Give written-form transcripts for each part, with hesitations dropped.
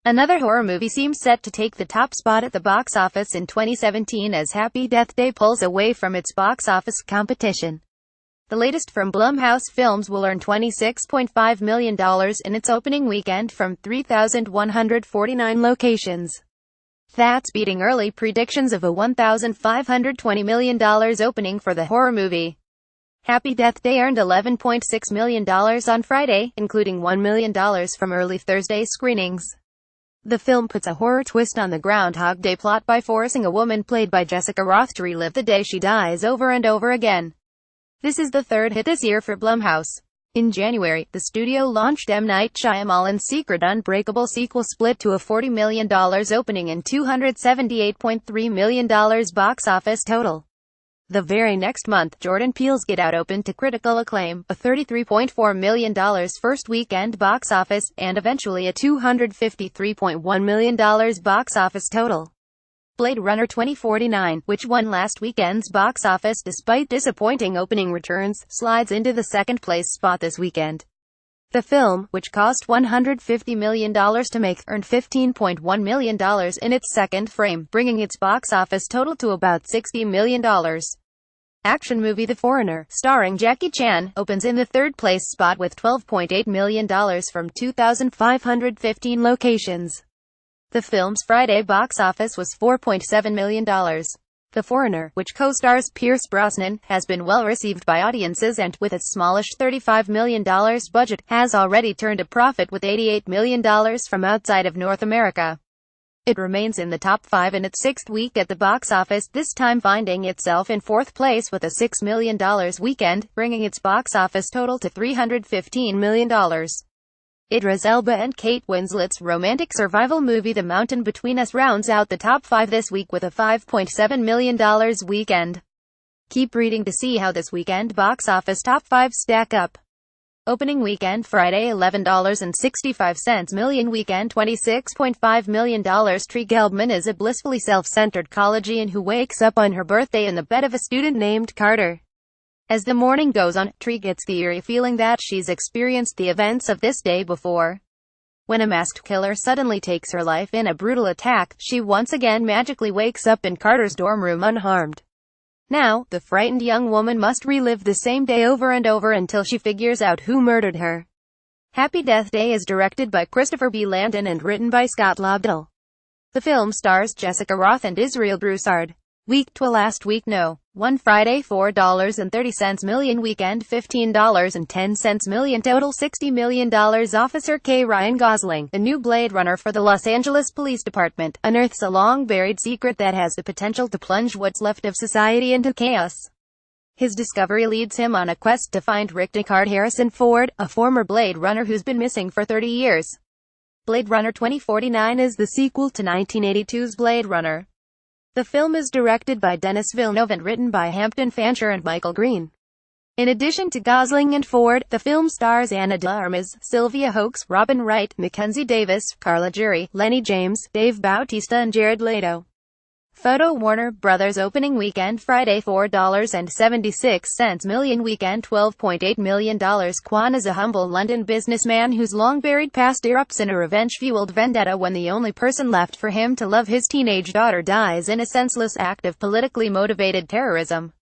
Another horror movie seems set to take the top spot at the box office in 2017 as Happy Death Day pulls away from its box office competition. The latest from Blumhouse Films will earn $26.5 million in its opening weekend from 3,149 locations. That's beating early predictions of a $1,520 million opening for the horror movie. Happy Death Day earned $11.6 million on Friday, including $1 million from early Thursday screenings. The film puts a horror twist on the Groundhog Day plot by forcing a woman played by Jessica Rothe to relive the day she dies over and over again. This is the third hit this year for Blumhouse. In January, the studio launched M. Night Shyamalan's Secret Unbreakable sequel split to a $40 million opening and $278.3 million box office total. The very next month, Jordan Peele's Get Out opened to critical acclaim, a $33.4 million first weekend box office, and eventually a $253.1 million box office total. Blade Runner 2049, which won last weekend's box office despite disappointing opening returns, slides into the second-place spot this weekend. The film, which cost $150 million to make, earned $15.1 million in its second frame, bringing its box office total to about $60 million. Action movie The Foreigner, starring Jackie Chan, opens in the third-place spot with $12.8 million from 2,515 locations. The film's Friday box office was $4.7 million. The Foreigner, which co-stars Pierce Brosnan, has been well received by audiences and, with its smallish $35 million budget, has already turned a profit with $88 million from outside of North America. It remains in the top 5 in its sixth week at the box office, this time finding itself in fourth place with a $6 million weekend, bringing its box office total to $315 million. Idris Elba and Kate Winslet's romantic survival movie The Mountain Between Us rounds out the top 5 this week with a $5.7 million weekend. Keep reading to see how this weekend box office top 5 stack up. Opening weekend Friday $11.65 million, weekend $26.5 million. Tree Gelbman is a blissfully self-centered collegian who wakes up on her birthday in the bed of a student named Carter. As the morning goes on, Tree gets the eerie feeling that she's experienced the events of this day before. When a masked killer suddenly takes her life in a brutal attack, she once again magically wakes up in Carter's dorm room unharmed. Now, the frightened young woman must relive the same day over and over until she figures out who murdered her. Happy Death Day is directed by Christopher B. Landon and written by Scott Lobdell. The film stars Jessica Rothe and Israel Broussard. Week 12 last week no. 1 Friday $4.30 million, weekend $15.10 million, total $60 million. Officer K. Ryan Gosling, the new Blade Runner for the Los Angeles Police Department, unearths a long-buried secret that has the potential to plunge what's left of society into chaos. His discovery leads him on a quest to find Rick Deckard Harrison Ford, a former Blade Runner who's been missing for 30 years. Blade Runner 2049 is the sequel to 1982's Blade Runner. The film is directed by Denis Villeneuve and written by Hampton Fancher and Michael Green. In addition to Gosling and Ford, the film stars Ana de Armas, Sylvia Hoeks, Robin Wright, Mackenzie Davis, Carla Juri, Lenny James, Dave Bautista and Jared Leto. Photo Warner Brothers opening weekend Friday $4.76 million, weekend $12.8 million. Kwan is a humble London businessman whose long-buried past erupts in a revenge-fueled vendetta when the only person left for him to love, his teenage daughter, dies in a senseless act of politically motivated terrorism.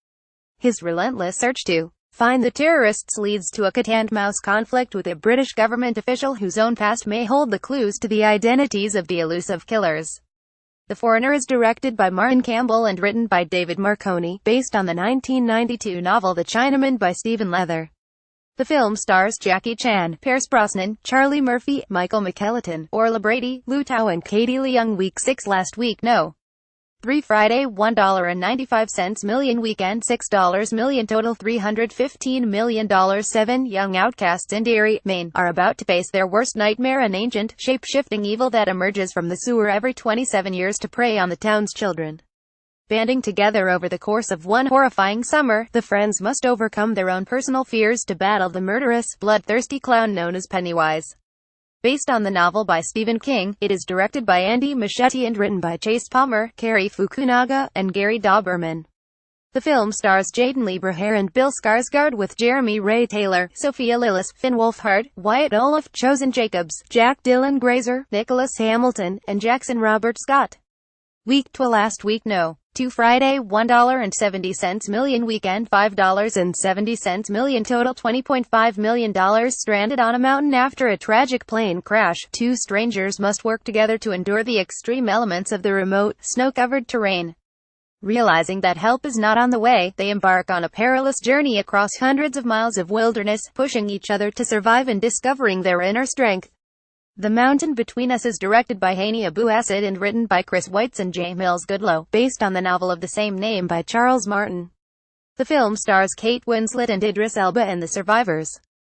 His relentless search to find the terrorists leads to a cat-and-mouse conflict with a British government official whose own past may hold the clues to the identities of the elusive killers. The Foreigner is directed by Martin Campbell and written by David Marconi, based on the 1992 novel The Chinaman by Stephen Leather. The film stars Jackie Chan, Pierce Brosnan, Charlie Murphy, Michael McKelliton, Orla Brady, Lu Tao and Katie Leung. Week 6 last week no. 3 Friday $1.95 million, weekend $6 million, total $315 million. 7 young outcasts in Derry, Maine, are about to face their worst nightmare, an ancient, shape-shifting evil that emerges from the sewer every 27 years to prey on the town's children. Banding together over the course of one horrifying summer, the friends must overcome their own personal fears to battle the murderous, bloodthirsty clown known as Pennywise. Based on the novel by Stephen King, it is directed by Andy Muschietti and written by Chase Palmer, Cary Fukunaga, and Gary Dauberman. The film stars Jaden Lieberher and Bill Skarsgård with Jeremy Ray Taylor, Sophia Lillis, Finn Wolfhard, Wyatt Oleff, Chosen Jacobs, Jack Dylan Grazer, Nicholas Hamilton, and Jackson Robert Scott. Week 12 last week no. 2 Friday $1.70 million weekend $5.70 million total $20.5 million stranded on a mountain after a tragic plane crash. Two strangers must work together to endure the extreme elements of the remote, snow-covered terrain. Realizing that help is not on the way, they embark on a perilous journey across hundreds of miles of wilderness, pushing each other to survive and discovering their inner strength. The Mountain Between Us is directed by Hani Abu Asad and written by Chris Weitz and J. Mills Goodloe, based on the novel of the same name by Charles Martin. The film stars Kate Winslet and Idris Elba and the survivors.